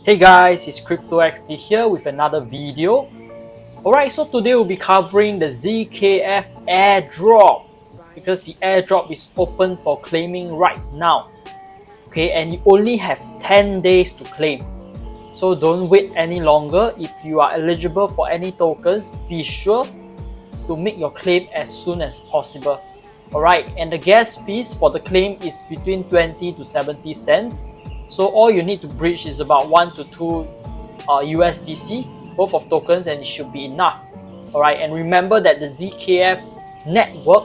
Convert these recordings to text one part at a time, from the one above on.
Hey guys, it's CryptoXD here with another video. Alright, so today we'll be covering the zkEVM airdrop because the airdrop is open for claiming right now. Okay, and you only have 10 days to claim. So don't wait any longer. If you are eligible for any tokens, be sure to make your claim as soon as possible. Alright, and the gas fees for the claim is between 20 to 70 cents. So all you need to bridge is about 1 to 2 USDC, both of tokens, and it should be enough. Alright, and remember that the zkEVM network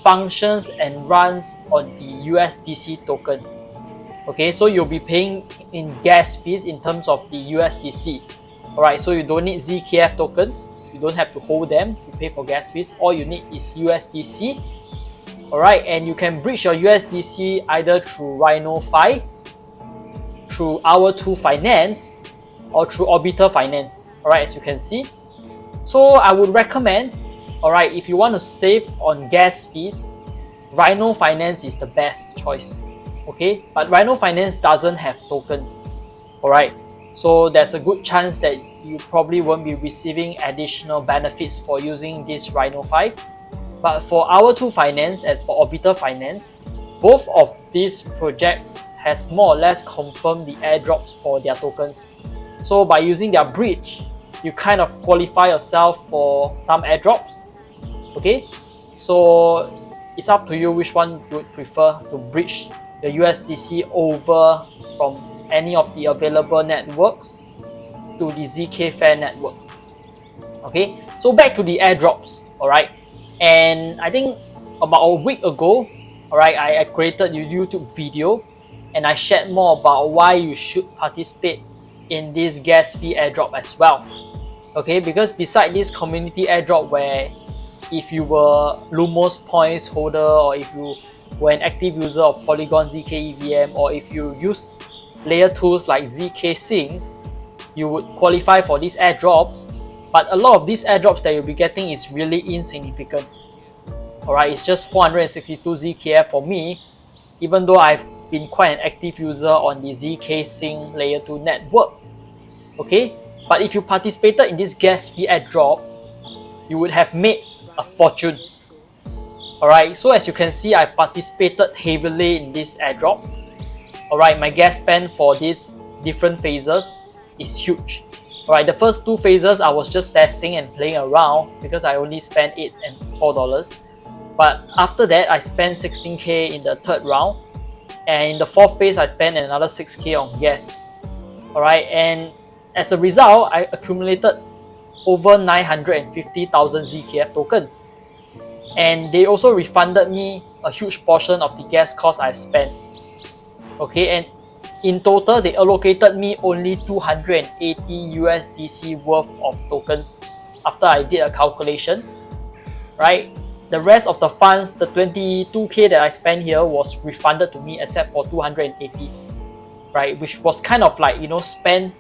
functions and runs on the USDC token. Okay, so you'll be paying in gas fees in terms of the USDC. Alright, so you don't need zkEVM tokens, you don't have to hold them to pay for gas fees. All you need is USDC. Alright, and you can bridge your USDC either through RhinoFi, through Hour2 Finance, or through Orbiter Finance. Alright, as you can see. So I would recommend, alright, if you want to save on gas fees, Rhino Finance is the best choice. Okay, but Rhino Finance doesn't have tokens. Alright, so there's a good chance that you probably won't be receiving additional benefits for using this RhinoFi. But for Hour2 Finance and for Orbiter Finance, both of these projects has more or less confirmed the airdrops for their tokens. So by using their bridge, you kind of qualify yourself for some airdrops. Okay, so it's up to you which one you would prefer to bridge the USDC over from any of the available networks to the Zkfair network. Okay, so back to the airdrops. Alright, and I think about a week ago, alright, I created a YouTube video and I shared more about why you should participate in this gas fee airdrop as well. Okay, because beside this community airdrop where if you were Lumos points holder, or if you were an active user of Polygon zkEVM, or if you use layer tools like zkSync, you would qualify for these airdrops. But a lot of these airdrops that you'll be getting is really insignificant. Alright, it's just 462 zkEVM for me, even though I've been quite an active user on the zkSync layer 2 network. Okay, but if you participated in this gas fee airdrop, you would have made a fortune. Alright, so as you can see, I participated heavily in this airdrop. Alright, my gas spend for these different phases is huge. Alright, the first two phases I was just testing and playing around because I only spent $8 and $4. But after that, I spent 16k in the third round, and in the fourth phase, I spent another 6k on gas. Alright, and as a result, I accumulated over 950,000 zkEVM tokens. And they also refunded me a huge portion of the gas cost I've spent. Okay, and in total, they allocated me only 280 USDC worth of tokens after I did a calculation. Right? The rest of the funds, the 22k that I spent here, was refunded to me except for 280, right? Which was kind of like, you know, spent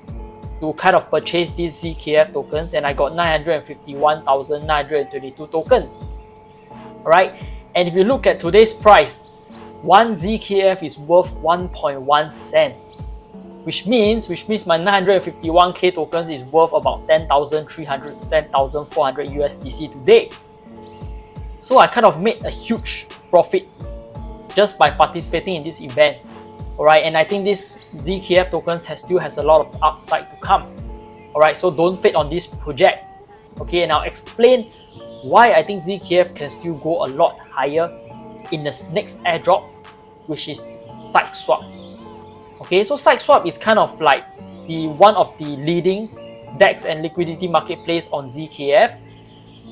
to kind of purchase these zkEVM tokens, and I got 951,922 tokens. Alright, and if you look at today's price, one zkEVM is worth 1.1 cents, which means my 951k tokens is worth about 10,300 to 10,400 USDC today. So I kind of made a huge profit just by participating in this event. Alright, and I think this zkEVM tokens still has a lot of upside to come. Alright, so don't fade on this project. Okay, and I'll explain why I think zkEVM can still go a lot higher in the next airdrop, which is SideSwap. Okay, so SideSwap is kind of like one of the leading DEX and liquidity marketplace on zkEVM.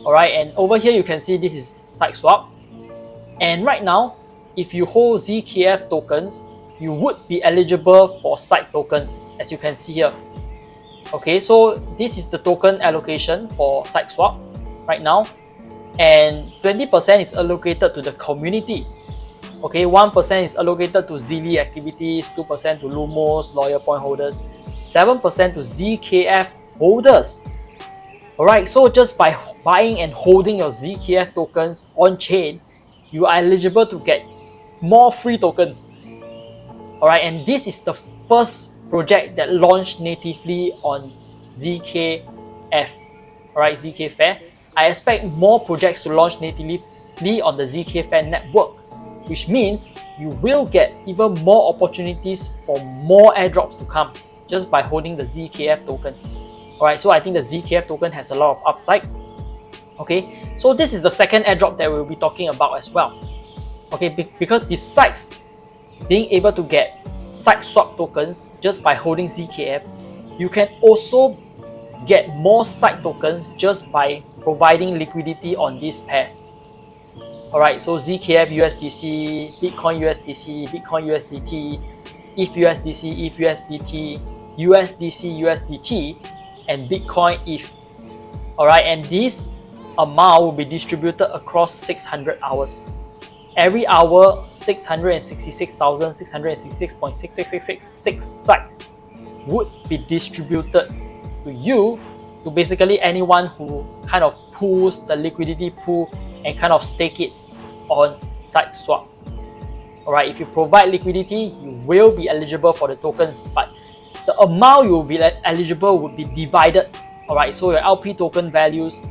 Alright, and over here you can see this is SideSwap. And right now, if you hold zkEVM tokens, you would be eligible for side tokens, as you can see here. Okay, so this is the token allocation for SideSwap right now. And 20% is allocated to the community. Okay, 1% is allocated to Zili activities, 2% to Lumos, lawyer point holders, 7% to zkEVM holders. Alright, so just by buying and holding your zkEVM tokens on chain, you are eligible to get more free tokens. Alright, and this is the first project that launched natively on zkEVM, alright, Zkfair. I expect more projects to launch natively on the Zkfair network, which means you will get even more opportunities for more airdrops to come just by holding the zkEVM token. Alright, so I think the zkEVM token has a lot of upside. Okay, so this is the second airdrop that we'll be talking about as well. Okay, because besides being able to get SideSwap tokens just by holding zkEVM, you can also get more side tokens just by providing liquidity on these pairs. Alright, so zkEVM USDC, Bitcoin USDC, Bitcoin USDT, ETH USDC, ETH USDT, USDC USDT, and Bitcoin ETH. Alright, and this amount will be distributed across 600 hours. Every hour, 666,666.66666 sites would be distributed to you, to basically anyone who kind of pools the liquidity pool and kind of stake it on SideSwap. Alright, if you provide liquidity, you will be eligible for the tokens, but the amount you will be eligible would be divided. Alright, so your LP token values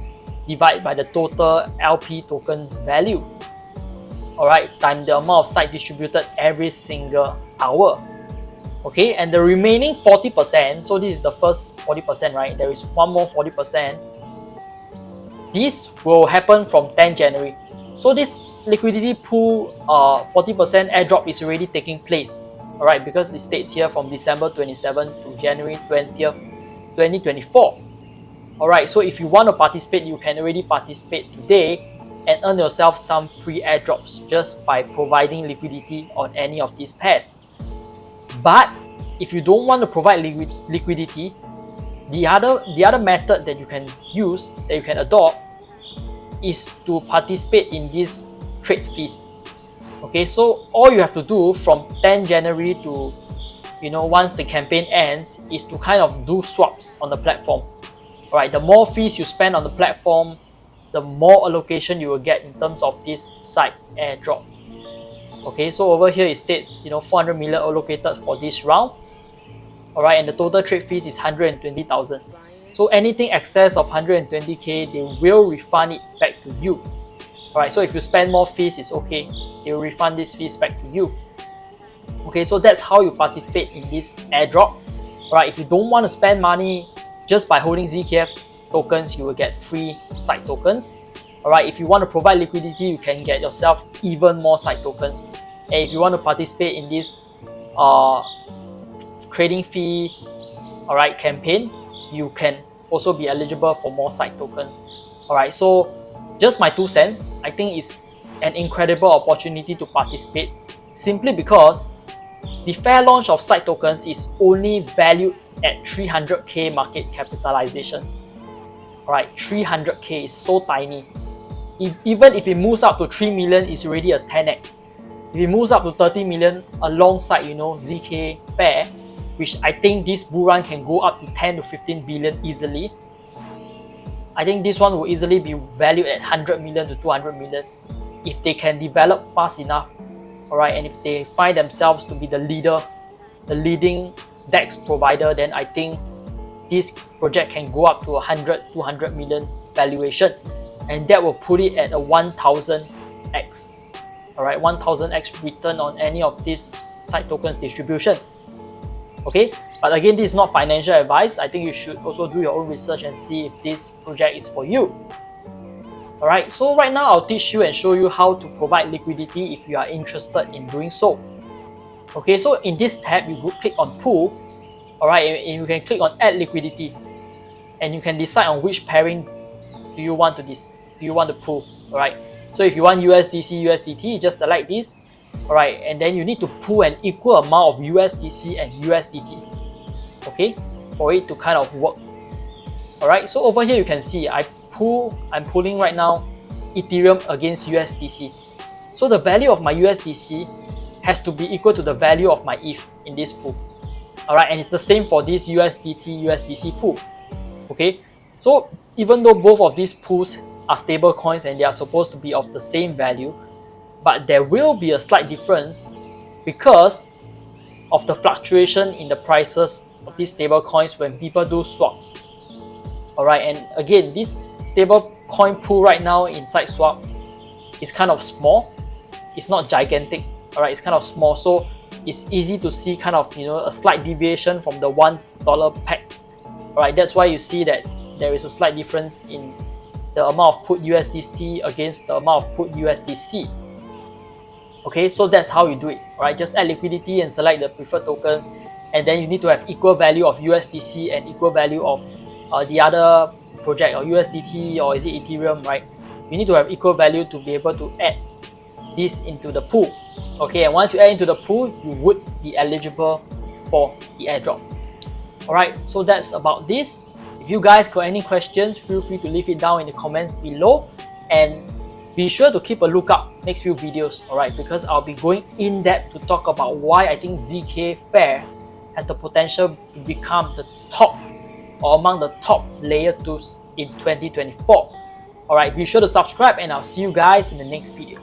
divided by the total LP tokens value. Alright, times the amount of site distributed every single hour. Okay, and the remaining 40%, so this is the first 40%, right? There is one more 40%. This will happen from 10 January. So this liquidity pool 40% airdrop is already taking place. Alright, because it states here from December 27th to January 20th, 2024. Alright, so if you want to participate, you can already participate today and earn yourself some free airdrops just by providing liquidity on any of these pairs. But if you don't want to provide liquidity, the other method that you can use, that you can adopt, is to participate in these trade fees. Okay, so all you have to do from 10 January to, once the campaign ends, is to kind of do swaps on the platform. Alright, the more fees you spend on the platform, the more allocation you will get in terms of this side airdrop. Okay, so over here it states 400 million allocated for this round. Alright, and the total trade fees is 120,000. So anything excess of 120k, they will refund it back to you. Alright, so if you spend more fees, it's okay. They will refund these fees back to you. Okay, so that's how you participate in this airdrop. Alright, if you don't want to spend money just by holding zkEVM tokens, you will get free side tokens. Alright, if you want to provide liquidity, you can get yourself even more side tokens. And if you want to participate in this trading fee campaign, you can also be eligible for more side tokens. Alright, so just my 2 cents, I think it's an incredible opportunity to participate, simply because the fair launch of side tokens is only valued at 300k market capitalization. Alright, 300k is so tiny. Even if it moves up to 3 million, it's already a 10x. If it moves up to 30 million alongside, Zkfair, which I think this bull run can go up to 10 to 15 billion easily. I think this one will easily be valued at 100 million to 200 million if they can develop fast enough. Alright, and if they find themselves to be the leading DEX provider, then I think this project can go up to 100, 200 million valuation. And that will put it at a 1000x. Alright, 1000x return on any of these side tokens distribution. Okay, but again, this is not financial advice. I think you should also do your own research and see if this project is for you. Alright, so right now I'll teach you and show you how to provide liquidity if you are interested in doing so. Okay, so in this tab, you go click on pool. Alright, and you can click on add liquidity, and you can decide on which pairing do you want to pool. Alright, so if you want USDC, USDT, just select this. Alright, and then you need to pool an equal amount of USDC and USDT, okay, for it to kind of work. Alright, so over here you can see I'm pooling right now Ethereum against USDC. So the value of my USDC has to be equal to the value of my ETH in this pool. Alright, and it's the same for this USDT, USDC pool. Okay, so even though both of these pools are stable coins and they are supposed to be of the same value, but there will be a slight difference because of the fluctuation in the prices of these stable coins when people do swaps. Alright, and again, this stable coin pool right now in SideSwap is kind of small. It's not gigantic. Alright, it's kind of small, so it's easy to see kind of, you know, a slight deviation from the $1 peg. Alright, that's why you see that there is a slight difference in the amount of put USDT against the amount of put USDC. Okay, so that's how you do it. Alright, just add liquidity and select the preferred tokens, and then you need to have equal value of USDC and equal value of the other project, or USDT, or is it Ethereum, right? You need to have equal value to be able to add this into the pool. Okay, and once you add into the pool, you would be eligible for the airdrop. Alright, so that's about this. If you guys got any questions, feel free to leave it down in the comments below, and be sure to keep a lookout next few videos, alright, because I'll be going in depth to talk about why I think Zkfair has the potential to become the top, or among the top layer 2s in 2024. Alright, be sure to subscribe, and I'll see you guys in the next video.